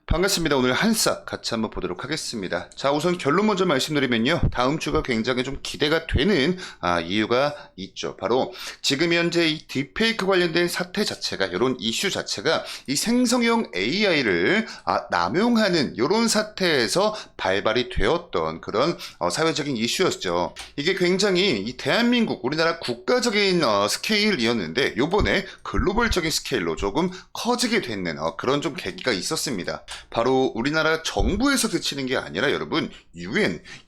반갑습니다. 오늘 한싹 같이 한번 보도록 하겠습니다. 자, 우선 결론 먼저 말씀드리면요. 다음 주가 굉장히 좀 기대가 되는 이유가 있죠. 바로 지금 현재 이 딥페이크 관련된 사태 자체가, 이런 이슈 자체가 이 생성형 AI를 남용하는 이런 사태에서 발발이 되었던 그런 사회적인 이슈였죠. 이게 굉장히 이 대한민국, 우리나라 국가적인 스케일이었는데 요번에 글로벌적인 스케일로 조금 커지게 되는 그런 좀 계기가 있었습니다. 바로 우리나라 정부에서 그치는 게 아니라 여러분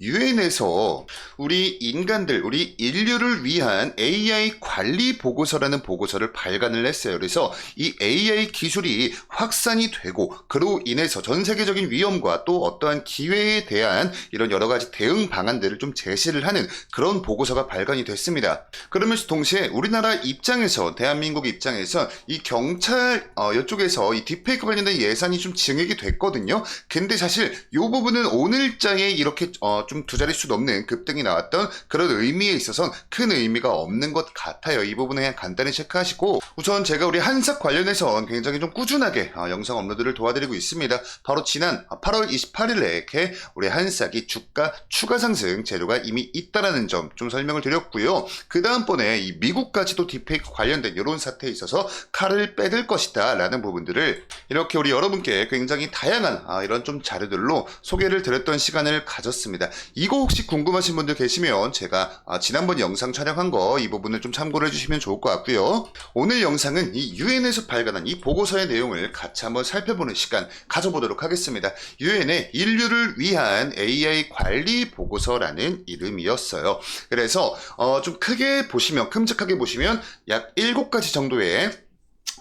유엔에서 우리 인간들, 우리 인류를 위한 AI 관리 보고서라는 보고서를 발간을 했어요. 그래서 이 AI 기술이 확산이 되고 그로 인해서 전 세계적인 위험과 또 어떠한 기회에 대한 이런 여러 가지 대응 방안들을 좀 제시를 하는 그런 보고서가 발간이 됐습니다. 그러면서 동시에 우리나라 입장에서, 대한민국 입장에서 이 경찰 이쪽에서 이 딥페이크 관련된 예산이 좀 증액이 됐거든요. 근데 사실 이 부분은 오늘자에 이렇게 좀 두 자릿수 넘는 급등이 나왔던 그런 의미에 있어서는 큰 의미가 없는 것 같아요. 이 부분은 그냥 간단히 체크하시고, 우선 제가 우리 한삭 관련해서 굉장히 좀 꾸준하게 영상 업로드를 도와드리고 있습니다. 바로 지난 8월 28일에 우리 한삭이 주가 추가 상승 재료가 이미 있다라는 점 좀 설명을 드렸고요. 그 다음번에 이 미국까지도 딥페이크 관련된 이런 사태에 있어서 칼을 빼들 것이다 라는 부분들을 이렇게 우리 여러분께 굉장히 다양한 이런 좀 자료들로 소개를 드렸던 시간을 가졌습니다. 이거 혹시 궁금하신 분들 계시면 제가 지난번 영상 촬영한 거 이 부분을 좀 참고를 해주시면 좋을 것 같고요. 오늘 영상은 이 유엔에서 발간한 이 보고서의 내용을 같이 한번 살펴보는 시간 가져보도록 하겠습니다. 유엔의 인류를 위한 AI 관리 보고서라는 이름이었어요. 그래서 좀 크게 보시면, 큼직하게 보시면 약 7가지 정도의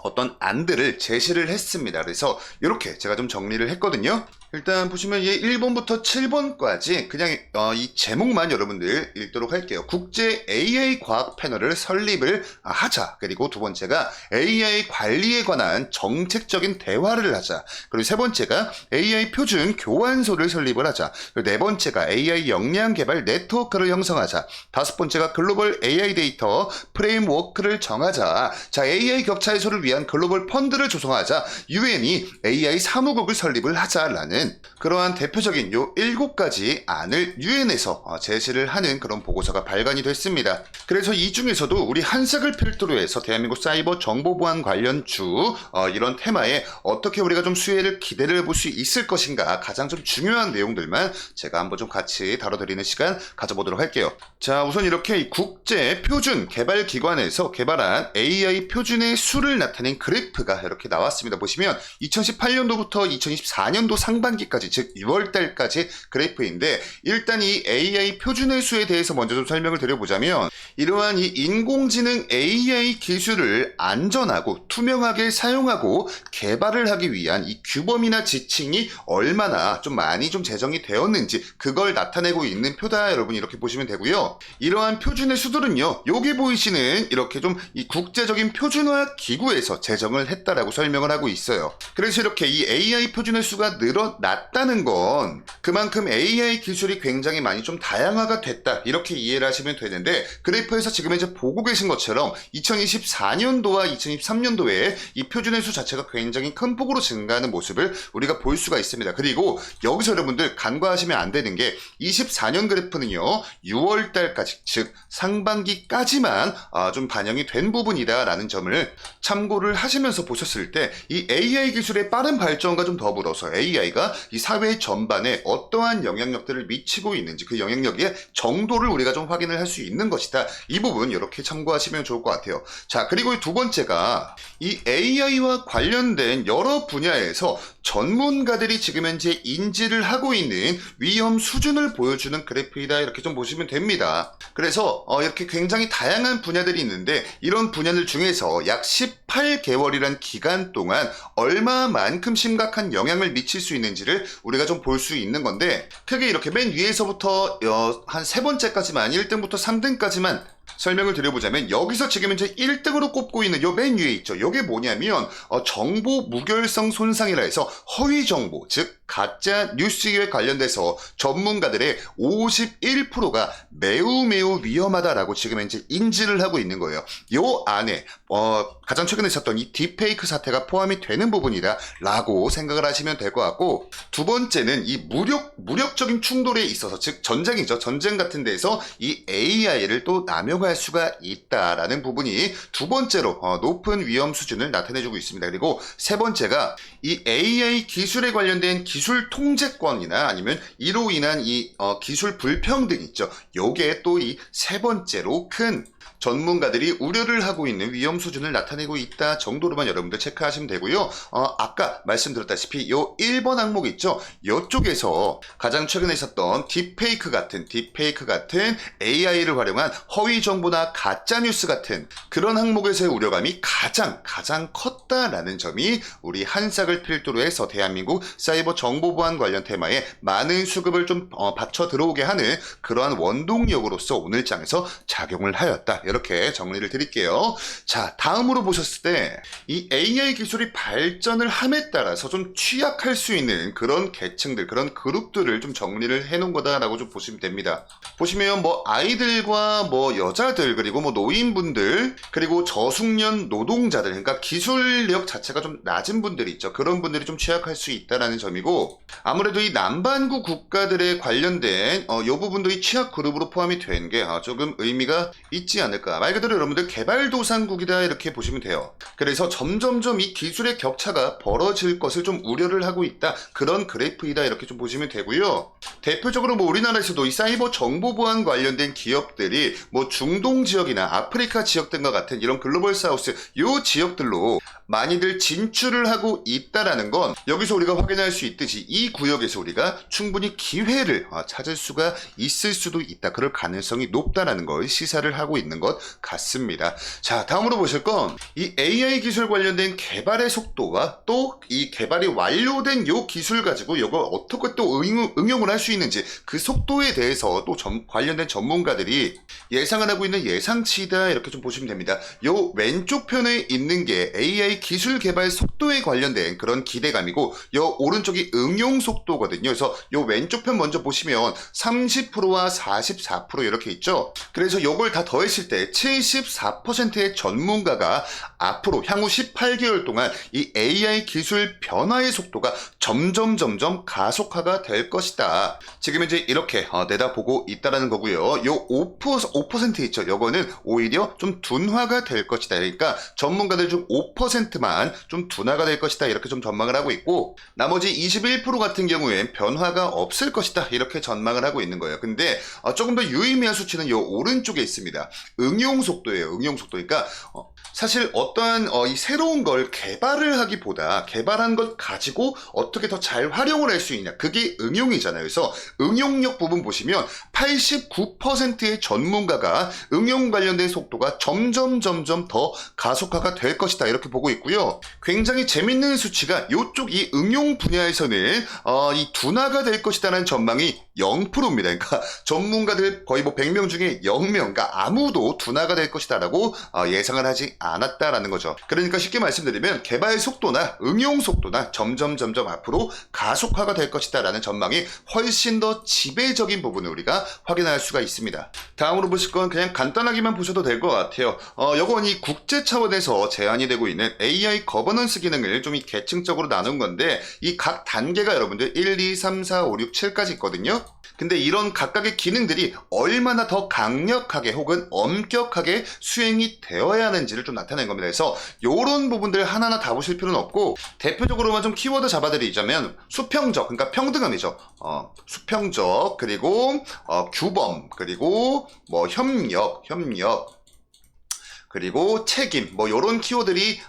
어떤 안들을 제시를 했습니다. 그래서 이렇게 제가 좀 정리를 했거든요. 일단 보시면 1번부터 7번까지 그냥 이 제목만 여러분들 읽도록 할게요. 국제 AI 과학 패널을 설립을 하자. 그리고 두 번째가 AI 관리에 관한 정책적인 대화를 하자. 그리고 세 번째가 AI 표준 교환소를 설립을 하자. 그리고 네 번째가 AI 역량 개발 네트워크를 형성하자. 다섯 번째가 글로벌 AI 데이터 프레임워크를 정하자. 자, AI 격차 해소를 위한 글로벌 펀드를 조성하자. 유엔이 AI 사무국을 설립을 하자라는 그러한 대표적인 요 7가지 안을 유엔에서 제시를 하는 그런 보고서가 발간이 됐습니다. 그래서 이 중에서도 우리 한삭을 필두로 해서 대한민국 사이버 정보보안 관련주 이런 테마에 어떻게 우리가 좀 수혜를 기대를 해볼 수 있을 것인가, 가장 좀 중요한 내용들만 제가 한번 좀 같이 다뤄드리는 시간 가져보도록 할게요. 자, 우선 이렇게 국제 표준 개발 기관에서 개발한 AI 표준의 수를 나타낸 그래프가 이렇게 나왔습니다. 보시면 2018년도부터 2024년도 상반기까지, 즉 6월달까지 그래프인데, 일단 이 AI 표준의 수에 대해서 먼저 좀 설명을 드려보자면, 이러한 이 인공지능 AI 기술을 안전하고 투명하게 사용하고 개발을 하기 위한 이 규범이나 지침이 얼마나 좀 많이 좀 제정이 되었는지 그걸 나타내고 있는 표다, 여러분 이렇게 보시면 되고요. 이러한 표준의 수들은요, 여기 보이시는 이렇게 좀 이 국제적인 표준화 기구에서 제정을 했다라고 설명을 하고 있어요. 그래서 이렇게 이 AI 표준의 수가 늘어났다는 건 그만큼 AI 기술이 굉장히 많이 좀 다양화가 됐다, 이렇게 이해를 하시면 되는데, 그래프에서 지금 현재 보고 계신 것처럼 2024년도와 2023년도에 이 표준의 수 자체가 굉장히 큰 폭으로 증가하는 모습을 우리가 볼 수가 있습니다. 그리고 여기서 여러분들 간과하시면 안 되는 게 24년 그래프는요 6월달까지, 즉 상반기까지만 좀 반영이 된 부분이다라는 점을 참고를 하시면서 보셨을 때, 이 AI 기술의 빠른 발전과 좀 더불어서 AI가 이 사회 전반에 어떠한 영향력들을 미치고 있는지, 그 영향력의 정도를 우리가 좀 확인을 할 수 있는 것이다. 이 부분 이렇게 참고하시면 좋을 것 같아요. 자, 그리고 두 번째가 이 AI와 관련된 여러 분야에서 전문가들이 지금 현재 인지를 하고 있는 위험 수준을 보여주는 그래프이다, 이렇게 좀 보시면 됩니다. 그래서 이렇게 굉장히 다양한 분야들이 있는데, 이런 분야들 중에서 약 18개월이란 기간 동안 얼마만큼 심각한 영향을 미칠 수 있는지를 우리가 좀 볼 수 있는 건데, 크게 이렇게 맨 위에서부터 한 세 번째까지만, 1등부터 3등까지만 설명을 드려보자면, 여기서 지금 현재 1등으로 꼽고 있는 요 맨 위에 있죠. 요게 뭐냐면 정보 무결성 손상이라 해서 허위 정보, 즉 가짜 뉴스에 관련돼서 전문가들의 51%가 매우 위험하다라고 지금 현재 인지를 하고 있는 거예요. 요 안에 가장 최근에 있었던 이 딥페이크 사태가 포함이 되는 부분이다 라고 생각을 하시면 될 것 같고, 두 번째는 이 무력적인 충돌에 있어서, 즉 전쟁이죠. 전쟁 같은 데에서 이 AI를 또 남용할 수가 있다라는 부분이 두 번째로 높은 위험 수준을 나타내주고 있습니다. 그리고 세 번째가 이 AI 기술에 관련된 기술 통제권이나 아니면 이로 인한 이 기술 불평등 있죠. 요게 또 이 세 번째로 큰 전문가들이 우려를 하고 있는 위험 수준을 나타내고 있다 정도로만 여러분들 체크하시면 되고요. 아까 말씀드렸다시피 요 1번 항목 있죠. 요쪽에서 가장 최근에 있었던 딥페이크 같은 AI를 활용한 허위 정보나 가짜 뉴스 같은 그런 항목에서의 우려감이 가장 컸다라는 점이 우리 한삭을 필두로 해서 대한민국 사이버 정보보안 관련 테마에 많은 수급을 좀 받쳐 들어오게 하는 그러한 원동력으로서 오늘 장에서 작용을 하였다. 이렇게 정리를 드릴게요. 자, 다음으로 보셨을 때 이 AI 기술이 발전을 함에 따라서 좀 취약할 수 있는 그런 계층들, 그런 그룹들을 좀 정리를 해놓은 거다라고 좀 보시면 됩니다. 보시면 뭐 아이들과 뭐 여자들, 그리고 뭐 노인분들, 그리고 저숙련 노동자들, 그러니까 기술력 자체가 좀 낮은 분들이 있죠. 그런 분들이 좀 취약할 수 있다라는 점이고, 아무래도 이 남반구 국가들에 관련된 이 부분들이 취약 그룹으로 포함이 된 게 조금 의미가 있지 않을까. 말 그대로 여러분들 개발도상국이다 이렇게 보시면 돼요. 그래서 점점점 이 기술의 격차가 벌어질 것을 좀 우려를 하고 있다. 그런 그래프이다 이렇게 좀 보시면 되고요. 대표적으로 뭐 우리나라에서도 이 사이버 정보보안 관련된 기업들이 뭐 중동 지역이나 아프리카 지역 등과 같은 이런 글로벌 사우스 요 지역들로 많이들 진출을 하고 있다라는 건 여기서 우리가 확인할 수 있듯이 이 구역에서 우리가 충분히 기회를 찾을 수가 있을 수도 있다. 그럴 가능성이 높다라는 걸 시사를 하고 있는 것 같습니다. 자, 다음으로 보실 건 이 AI 기술 관련된 개발의 속도와 또 이 개발이 완료된 요 기술 가지고 이걸 어떻게 또 응용을 할 수 있는지 그 속도에 대해서 또 관련된 전문가들이 예상을 하고 있는 예상치다 이렇게 좀 보시면 됩니다. 요 왼쪽 편에 있는 게 AI 기술 개발 속도에 관련된 그런 기대감이고 요 오른쪽이 응용 속도거든요. 그래서 요 왼쪽 편 먼저 보시면 30%와 44% 이렇게 있죠. 그래서 요걸 다 더했을 때 74%의 전문가가 앞으로 향후 18개월 동안 이 AI 기술 변화의 속도가 점점 가속화가 될 것이다. 지금 이제 이렇게 내다보고 있다라는 거고요. 요 5% 있죠. 요거는 오히려 좀 둔화가 될 것이다. 그러니까 전문가들 중 5%만 좀 둔화가 될 것이다. 이렇게 좀 전망을 하고 있고 나머지 21% 같은 경우엔 변화가 없을 것이다. 이렇게 전망을 하고 있는 거예요. 근데 조금 더 유의미한 수치는 요 오른쪽에 있습니다. 응용 속도예요. 응용 속도. 그러니까 사실 어떠한 이 새로운 걸 개발을 하기보다 개발한 것 가지고 어떻게 더 잘 활용을 할 수 있냐. 그게 응용이잖아요. 그래서 응용력 부분 보시면 89%의 전문가가 응용 관련된 속도가 점점 더 가속화가 될 것이다. 이렇게 보고 있고요. 굉장히 재밌는 수치가 이쪽 이 응용 분야에서는 이 둔화가 될 것이다라는 전망이 0%입니다. 그러니까 전문가들 거의 뭐 100명 중에 0명, 그러니까 아무도 둔화가 될 것이다라고 예상을 하지 않았다라는 거죠. 그러니까 쉽게 말씀드리면 개발 속도나 응용 속도나 점점 앞으로 가속화가 될 것이다라는 전망이 훨씬 더 지배적인 부분을 우리가 확인할 수가 있습니다. 다음으로 보실 건 그냥 간단하게만 보셔도 될 것 같아요. 요건 이 국제 차원에서 제한이 되고 있는 AI 거버넌스 기능을 좀 이 계층적으로 나눈 건데 이 각 단계가 여러분들 1, 2, 3, 4, 5, 6, 7까지 있거든요. 근데 이런 각각의 기능들이 얼마나 더 강력하게 혹은 엄격하게 수행이 되어야 하는지를 좀 나타낸 겁니다. 그래서 이런 부분들 하나하나 다 보실 필요는 없고 대표적으로만 좀 키워드 잡아드리자면 수평적, 그러니까 평등함이죠. 수평적, 그리고 규범, 그리고 뭐 협력, 그리고 책임, 뭐 요런 키워드들이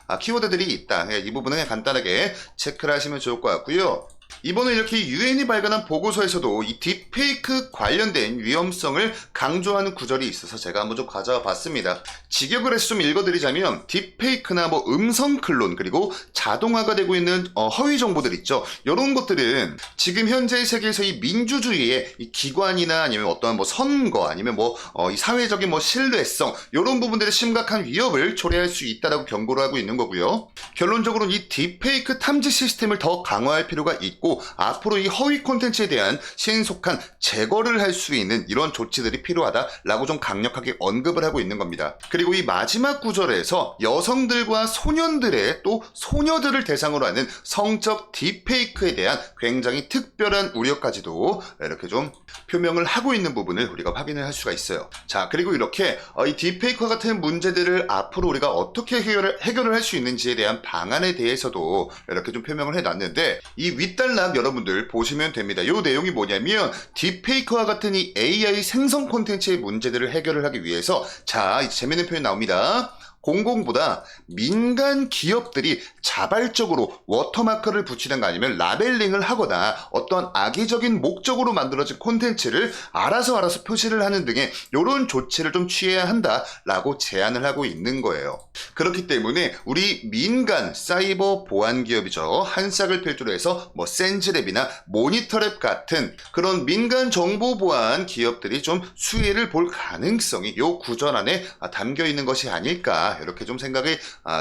있다. 이 부분은 그냥 간단하게 체크를 하시면 좋을 것 같고요. 이번에 이렇게 유엔이 발간한 보고서에서도 이 딥페이크 관련된 위험성을 강조하는 구절이 있어서 제가 한번 좀 가져와 봤습니다. 직역을 해서 좀 읽어드리자면 딥페이크나 뭐 음성 클론 그리고 자동화가 되고 있는 허위 정보들 있죠. 이런 것들은 지금 현재 세계에서 이 민주주의의 이 기관이나 아니면 어떠한 뭐 선거 아니면 뭐 이 사회적인 뭐 신뢰성 이런 부분들의 심각한 위협을 초래할 수 있다라고 경고를 하고 있는 거고요. 결론적으로 이 딥페이크 탐지 시스템을 더 강화할 필요가 있고 있고 앞으로 이 허위 콘텐츠에 대한 신속한 제거를 할 수 있는 이런 조치들이 필요하다라고 좀 강력하게 언급을 하고 있는 겁니다. 그리고 이 마지막 구절에서 여성들과 소년들의 또 소녀들을 대상으로 하는 성적 딥페이크에 대한 굉장히 특별한 우려까지도 이렇게 좀 표명을 하고 있는 부분을 우리가 확인을 할 수가 있어요. 자, 그리고 이렇게 이 딥페이크와 같은 문제들을 앞으로 우리가 어떻게 해결을 할 수 있는지에 대한 방안에 대해서도 이렇게 좀 표명을 해놨는데, 이 윗단락 여러분들 보시면 됩니다. 이 내용이 뭐냐면 딥페이크와 같은 이 AI 생성 콘텐츠의 문제들을 해결을 하기 위해서, 자, 이제 재밌는 표현 나옵니다. 공공보다 민간 기업들이 자발적으로 워터마크를 붙이든가 아니면 라벨링을 하거나 어떤 악의적인 목적으로 만들어진 콘텐츠를 알아서 표시를 하는 등의 이런 조치를 좀 취해야 한다라고 제안을 하고 있는 거예요. 그렇기 때문에 우리 민간 사이버 보안 기업이죠. 한싹을 필두로 해서 뭐 센즈랩이나 모니터랩 같은 그런 민간 정보 보안 기업들이 좀 수혜를 볼 가능성이 이 구절 안에 담겨 있는 것이 아닐까, 이렇게 좀 생각이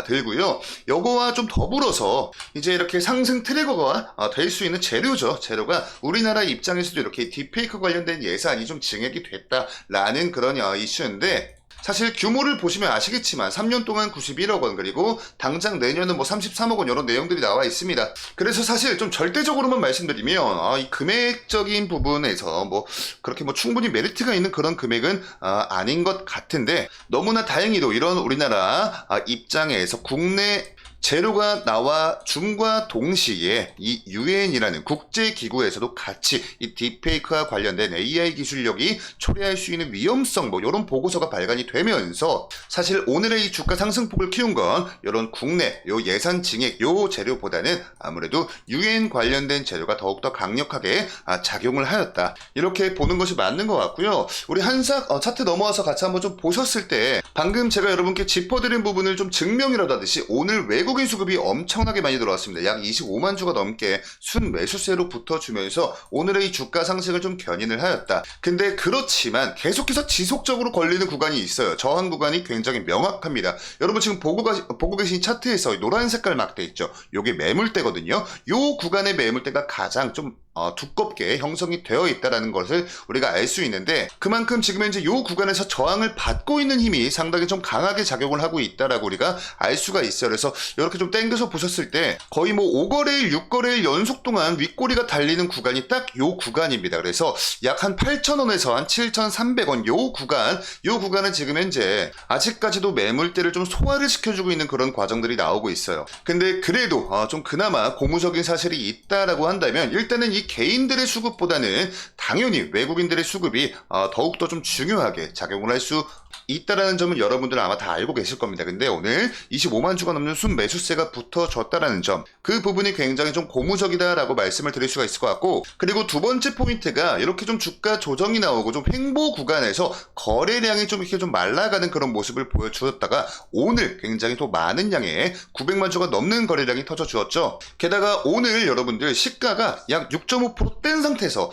들고요. 요거와 좀 더불어서 이제 이렇게 상승 트리거가 될 수 있는 재료죠. 재료가 우리나라 입장에서도 이렇게 딥페이크 관련된 예산이 좀 증액이 됐다라는 그런 이슈인데, 사실 규모를 보시면 아시겠지만 3년 동안 91억 원, 그리고 당장 내년은 뭐 33억 원 이런 내용들이 나와 있습니다. 그래서 사실 좀 절대적으로만 말씀드리면 이 금액적인 부분에서 뭐 그렇게 뭐 충분히 메리트가 있는 그런 금액은 아닌 것 같은데, 너무나 다행히도 이런 우리나라 입장에서 국내 재료가 나와 줌과 동시에 이 UN이라는 국제기구에서도 같이 이 딥페이크와 관련된 AI 기술력이 초래할 수 있는 위험성 뭐 이런 보고서가 발간이 되면서, 사실 오늘의 이 주가 상승폭을 키운 건 이런 국내 요 예산 증액 요 재료보다는 아무래도 UN 관련된 재료가 더욱더 강력하게 작용을 하였다, 이렇게 보는 것이 맞는 것 같고요. 우리 한싹 차트 넘어와서 같이 한번 좀 보셨을 때 방금 제가 여러분께 짚어드린 부분을 좀 증명이라도 하듯이 오늘 외국인 수급이 엄청나게 많이 들어왔습니다. 약 25만 주가 넘게 순매수세로 붙어주면서 오늘의 이 주가 상승을 좀 견인을 하였다. 근데 그렇지만 계속해서 지속적으로 걸리는 구간이 있어요. 저항 구간이 굉장히 명확합니다. 여러분 지금 보고 계신 차트에서 노란 색깔 막대 있죠. 요게 매물대거든요. 요 구간의 매물대가 가장 좀 두껍게 형성이 되어 있다는 것을 우리가 알 수 있는데, 그만큼 지금 현재 이 구간에서 저항을 받고 있는 힘이 상당히 좀 강하게 작용을 하고 있다라고 우리가 알 수가 있어요. 그래서 이렇게 좀 땡겨서 보셨을 때 거의 뭐 5거래일, 6거래일 연속 동안 윗꼬리가 달리는 구간이 딱 이 구간입니다. 그래서 약 한 8,000원에서 한 7,300원 이 구간은 지금 현재 아직까지도 매물대를 좀 소화를 시켜주고 있는 그런 과정들이 나오고 있어요. 근데 그래도 좀 그나마 고무적인 사실이 있다라고 한다면, 일단은 이 개인들의 수급보다는 당연히 외국인들의 수급이 더욱더 좀 중요하게 작용을 할 수 있다라는 점은 여러분들은 아마 다 알고 계실 겁니다. 근데 오늘 25만 주가 넘는 순매수세가 붙어졌다라는 점, 그 부분이 굉장히 좀 고무적이다라고 말씀을 드릴 수가 있을 것 같고, 그리고 두 번째 포인트가 이렇게 좀 주가 조정이 나오고 좀 횡보 구간에서 거래량이 좀 이렇게 좀 말라가는 그런 모습을 보여주었다가 오늘 굉장히 또 많은 양의 900만 주가 넘는 거래량이 터져주었죠. 게다가 오늘 여러분들 시가가 약 6.5% 뗀 상태에서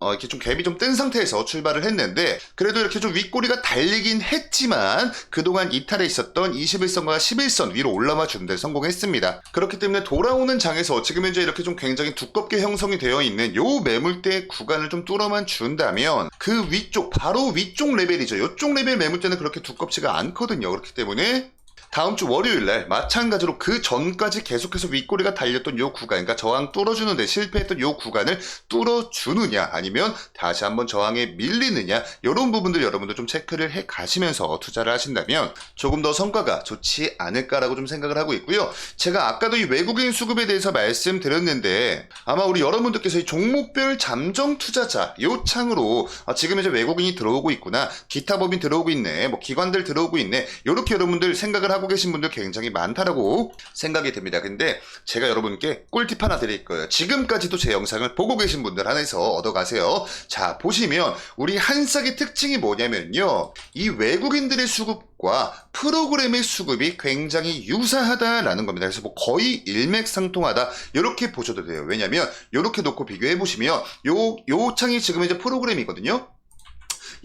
이렇게 좀 갭이 좀 뜬 상태에서 출발을 했는데, 그래도 이렇게 좀 윗꼬리가 달리긴 했지만 그동안 이탈해 있었던 21선과 11선 위로 올라와 주는 데 성공했습니다. 그렇기 때문에 돌아오는 장에서 지금 현재 이렇게 좀 굉장히 두껍게 형성이 되어 있는 요 매물대 구간을 좀 뚫어만 준다면 그 위쪽, 바로 위쪽 레벨이죠. 요쪽 레벨 매물대는 그렇게 두껍지가 않거든요. 그렇기 때문에 다음 주 월요일날 마찬가지로 그 전까지 계속해서 윗꼬리가 달렸던 요 구간, 그러니까 저항 뚫어주는데 실패했던 요 구간을 뚫어주느냐 아니면 다시 한번 저항에 밀리느냐, 이런 부분들 여러분들 좀 체크를 해 가시면서 투자를 하신다면 조금 더 성과가 좋지 않을까라고 좀 생각을 하고 있고요. 제가 아까도 이 외국인 수급에 대해서 말씀드렸는데 아마 우리 여러분들께서 이 종목별 잠정 투자자 요 창으로 지금 이제 외국인이 들어오고 있구나, 기타 법인 들어오고 있네, 뭐 기관들 들어오고 있네, 이렇게 여러분들 생각을 하고 계신 분들 굉장히 많다라고 생각이 됩니다. 근데 제가 여러분께 꿀팁 하나 드릴 거예요. 지금까지도 제 영상을 보고 계신 분들 안에서 얻어가세요. 자, 보시면 우리 한싹의 특징이 뭐냐면요, 이 외국인들의 수급과 프로그램의 수급이 굉장히 유사하다라는 겁니다. 그래서 뭐 거의 일맥상통하다 이렇게 보셔도 돼요. 왜냐면 이렇게 놓고 비교해 보시면 요 창이 지금 이제 프로그램이거든요.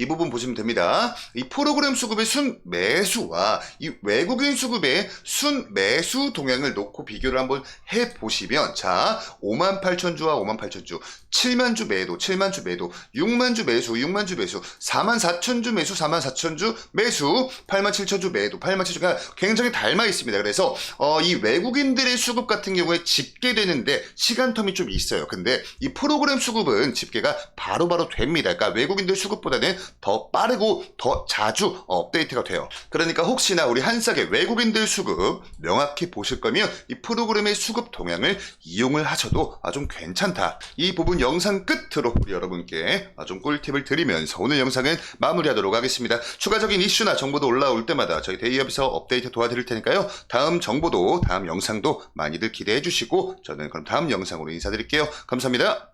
이 부분 보시면 됩니다. 이 프로그램 수급의 순 매수와 이 외국인 수급의 순 매수 동향을 놓고 비교를 한번 해보시면, 자, 58,000주와 58,000주, 7만주 매도, 7만주 매도, 6만주 매수, 6만주 매수, 44,000주 매수, 44,000주 매수, 87,000주 매도, 87,000주, 굉장히 닮아 있습니다. 그래서 이 외국인들의 수급 같은 경우에 집계되는데 시간 텀이 좀 있어요. 근데 이 프로그램 수급은 집계가 바로바로 됩니다. 그러니까 외국인들 수급보다는 더 빠르고 더 자주 업데이트가 돼요. 그러니까 혹시나 우리 한싹의 외국인들 수급 명확히 보실 거면 이 프로그램의 수급 동향을 이용을 하셔도 좀 괜찮다. 이 부분 영상 끝으로 우리 여러분께 좀 꿀팁을 드리면서 오늘 영상은 마무리하도록 하겠습니다. 추가적인 이슈나 정보도 올라올 때마다 저희 데이업에서 업데이트 도와드릴 테니까요. 다음 정보도 다음 영상도 많이들 기대해 주시고 저는 그럼 다음 영상으로 인사드릴게요. 감사합니다.